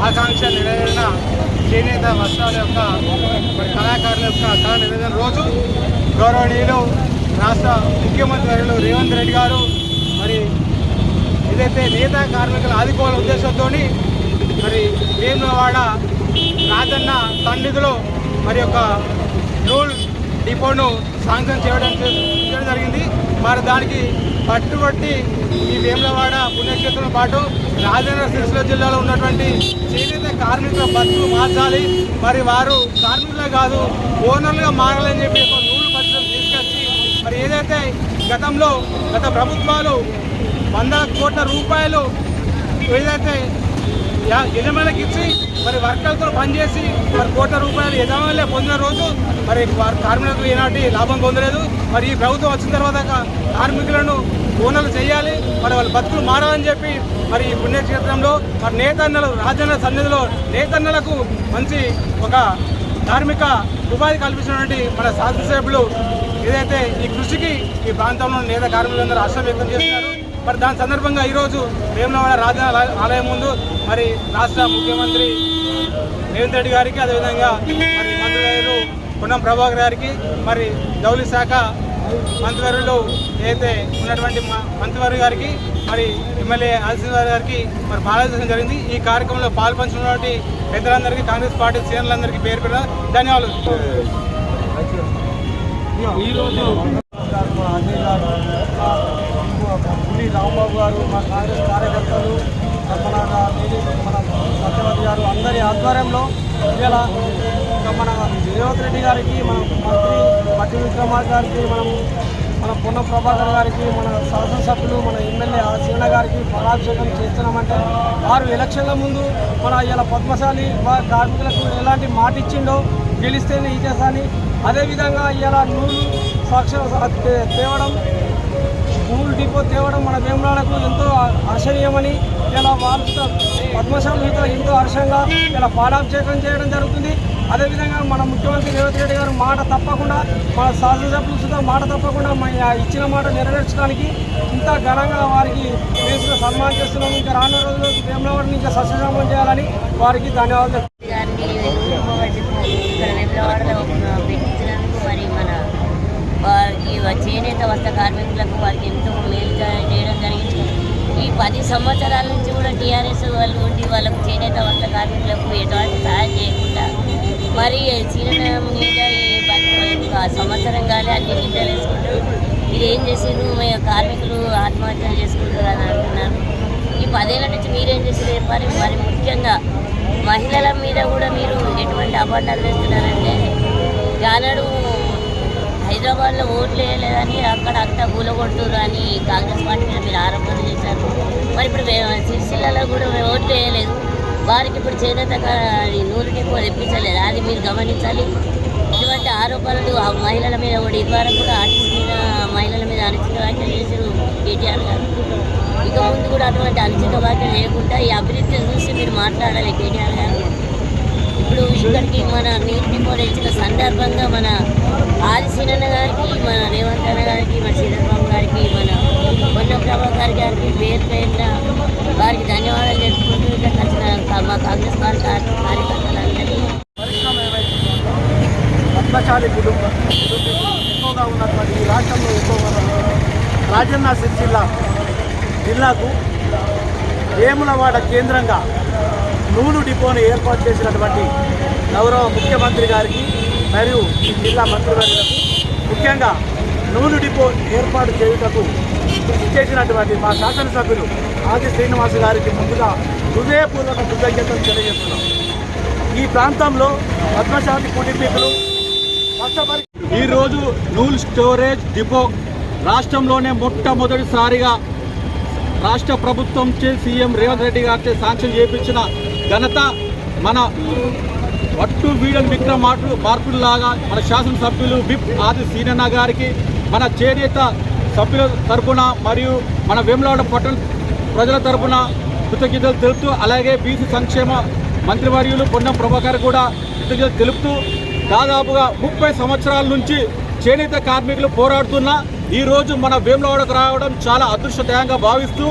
ఆకాంక్ష నెరవేరిన చేనేత వస్త్రాల యొక్క కళాకారుల యొక్క కళ నెరవేరిన రోజు గౌరవనీయులు రాష్ట్ర ముఖ్యమంత్రి వర్యులు రేవంత్ రెడ్డి గారు మరి ఏదైతే నేత కార్మికులు ఆదుకోవాల ఉద్దేశంతో మరి వేములవాడ రాజన్న సన్నిధిలో మరి యొక్క రూల్ డిపోను శాంక్షన్ చేయడం జరిగింది. మరి దానికి పట్టుబట్టి ఈ వేములవాడ పుణ్యక్షేత్రంతో పాటు రాజన్న సిరిసిల్ల జిల్లాలో ఉన్నటువంటి చేనేత కార్మికుల బతుకులు మార్చాలి, మరి వారు కార్మికులే కాదు ఓనర్లుగా మారాలని చెప్పి ఒక రూల్ పరిశ్రమ తీసుకొచ్చి మరి ఏదైతే గత ప్రభుత్వాలు వందల కోట్ల రూపాయలు ఏదైతే యజమానికి ఇచ్చి మరి వర్కర్లతో పనిచేసి మరి కోట్ల రూపాయలు యజమానులే పొందిన రోజు మరి కార్మికులకు ఏనాటి లాభం పొందలేదు. మరి ఈ ప్రభుత్వం వచ్చిన తర్వాత కార్మికులను ఓనర్లు చేయాలి, మరి వాళ్ళ బతుకులు మారాలని చెప్పి మరి ఈ పుణ్యక్షేత్రంలో మరి నేతన్నలు రాజన్న సన్నిధిలో నేతన్నలకు మంచి ఒక కార్మిక ఉపాధి కల్పించినటువంటి మన శాసనసభ్యులు ఏదైతే ఈ కృషికి ఈ ప్రాంతంలో నేత కార్మికులందరూ హర్షం వ్యక్తం చేస్తున్నారు. మరి దాని సందర్భంగా ఈరోజు వేములవాడ రాజన్న ఆలయం ముందు మరి రాష్ట్ర ముఖ్యమంత్రి రేవంత్ రెడ్డి గారికి, అదేవిధంగా మరి మంత్రివర్యులు పొన్నం ప్రభాకర్ గారికి, మరి జౌళి శాఖ మంత్రివర్యులు ఏదైతే ఉన్నటువంటి మంత్రివర్గ గారికి, మరి ఎమ్మెల్యే ఆదిశేష్ గారికి మరి బాధ్యత జరిగింది. ఈ కార్యక్రమంలో పాల్పంచుకున్నటువంటి పెద్దలందరికీ, కాంగ్రెస్ పార్టీ శ్రేణులందరికీ పేరు పేరు ధన్యవాదాలు. ఈరోజు పులి రాంబాబు గారు, మా కాంగ్రెస్ కార్యకర్తలు, మన సత్యవతి గారు అందరి ఆధ్వర్యంలో ఇలా మన రేవంత్ రెడ్డి గారికి, మన మంత్రి పట్టి విక్రమార్క గారికి, మన పొన్నం ప్రభాకర్ గారికి, మన శాసనసభ్యులు, మన ఎమ్మెల్యే శివన గారికి పాలాభిషేకం చేస్తున్నామంటే వారు ఎలక్షన్ల ముందు మన ఇలా పద్మశాలి కార్మికులకు ఎలాంటి మాట ఇచ్చిండో గెలిస్తేనే ఈ దేశాన్ని, అదేవిధంగా ఇలా నూలు తేవడం, నూలు డిపో తేవడం మన వేములవాడకు ఎంతో హర్షణీయమని ఇలా వాళ్ళు పద్మశాలులతో ఎంతో హర్షంగా ఇలా పాలాభిషేకం చేయడం జరుగుతుంది. అదేవిధంగా మన ముఖ్యమంత్రి రేవంత్ రెడ్డి గారు మాట తప్పకుండా, మన శాసనసభ్యులు సుధా మాట తప్పకుండా ఇచ్చిన మాట నెరవేర్చడానికి ఇంత ఘనంగా వారికి మేము సన్మానం చేస్తున్నాము. ఇంకా రానున్న రోజుల్లో వేములవాడని ఇంకా సస్యశ్యామలం చేయాలని వారికి ధన్యవాదాలు. చేనేత వస్త్ర కార్మికులకు వారికి ఎంతో మేలు చేయడం జరిగింది. ఈ 10 సంవత్సరాల నుంచి కూడా టీఆర్ఎస్ వాళ్ళు ఉండి వాళ్ళకు చేనేత వస్త్ర కార్మికులకు ఎటువంటి సహాయం చేయకుండా మరి చిరునామా మీద సంవత్సరం కానీ అన్ని నిద్రలు వేసుకుంటారు. మీరు ఏం చేసారు, మేము కార్మికులు ఆత్మహత్యలు చేసుకుంటారు అని అంటున్నారు. ఈ 10 ఏళ్ళ నుంచి మీరేం చేసారు చెప్పాలి. మరి ముఖ్యంగా మహిళల మీద కూడా మీరు ఎటువంటి అబద్ధాలు వేస్తున్నారంటే, జానాడు హైదరాబాద్లో ఓట్లు వేయలేదని అక్కడ కూలగొడుతున్నారు అని కాంగ్రెస్ పార్టీ మీద మీరు ఆరోపణలు చేశారు. మరి ఇప్పుడు సిరిసిల్లలో కూడా ఓట్లు వేయలేదు, వారికి ఇప్పుడు చేనేత నూలు డిపో తెప్పించలేదు. అది మీరు గమనించాలి. ఇటువంటి ఆరోపణలు ఆ మహిళల మీద కూడా ఇదివరకు కూడా ఆర్టిస్ట్ మీద మహిళల మీద అనుచిత వ్యాఖ్యలు చేశారు కేటీఆర్ గారు. ఇక ముందు కూడా అటువంటి అనుచిత వ్యాఖ్యలు లేకుండా ఈ అభివృద్ధిని చూసి మీరు మాట్లాడాలి కేటీఆర్ గారు. ఇప్పుడు ఇక్కడికి మన నూలు డిపో తెచ్చిన సందర్భంగా మన ఆదిశీనన్న గారికి, మన రేవంత్ అన్న గారికి, మన శ్రీధర్బాబు గారికి, మన పొన్నం ప్రభాకర్ గారికి పేరు పేరున వారికి ధన్యవాదాలు తెలుసుకుంటూ ఇక్కడ వచ్చిన మా కాంగ్రెస్ పార్టీ కార్యకర్తలందరికీ. పద్మశాలి కుటుంబం ఎక్కువగా ఉన్నటువంటి ఈ రాష్ట్రంలో ఎక్కువగా రాజన్న సిరిసిల్ల జిల్లాకు వేములవాడ కేంద్రంగా నూలు డిపోను ఏర్పాటు చేసినటువంటి గౌరవ ముఖ్యమంత్రి గారికి మరియు ఈ జిల్లా మంత్రివర్యులకు, ముఖ్యంగా నూలు డిపో ఏర్పాటు చేయుటకు కృషి చేసినటువంటి మా శాసనసభ్యులు ఆది శ్రీనివాస్ గారికి ముందుగా హృదయపూర్వక కృతజ్ఞతలు తెలియజేస్తున్నాం. ఈ ప్రాంతంలో పద్మశాలి కుటుంబీకులు ఈరోజు నూలు స్టోరేజ్ డిపో రాష్ట్రంలోనే మొట్టమొదటిసారిగా రాష్ట్ర ప్రభుత్వం సీఎం రేవంత్ రెడ్డి గారితో శాంక్షన్ చేయించిన ఘనత మన వట్టు వీడని మార్పులాగా మన శాసనసభ్యులు విప్ ఆది సీనన్న గారికి, మన చేనేత సభ్యుల తరఫున మరియు మన వేములవాడ పట్టణ ప్రజల తరఫున కృతజ్ఞతలు తెలుపుతూ, అలాగే బీసీ సంక్షేమ మంత్రివర్యులు పొన్నం ప్రభాకర్ కూడా కృతజ్ఞతలు తెలుపుతూ, దాదాపుగా 30 సంవత్సరాల నుంచి చేనేత కార్మికులు పోరాడుతున్న ఈరోజు మన వేములవాడకు రావడం చాలా అదృష్టదాయంగా భావిస్తూ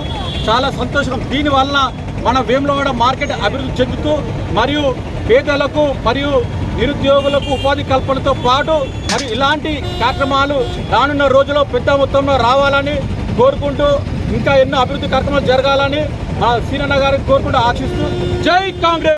చాలా సంతోషం. దీనివల్ల మన వేములవాడ మార్కెట్ అభివృద్ధి చెందుతూ మరియు పేదలకు మరియు నిరుద్యోగులకు ఉపాధి కల్పనతో పాటు మరి ఇలాంటి కార్యక్రమాలు రానున్న రోజుల్లో పెద్ద మొత్తంలో రావాలని కోరుకుంటూ ఇంకా ఎన్నో అభివృద్ధి కార్యక్రమాలు జరగాలని మా సీనన్న గారిని కోరుకుంటూ ఆశిస్తూ జై కాంగ్రెస్.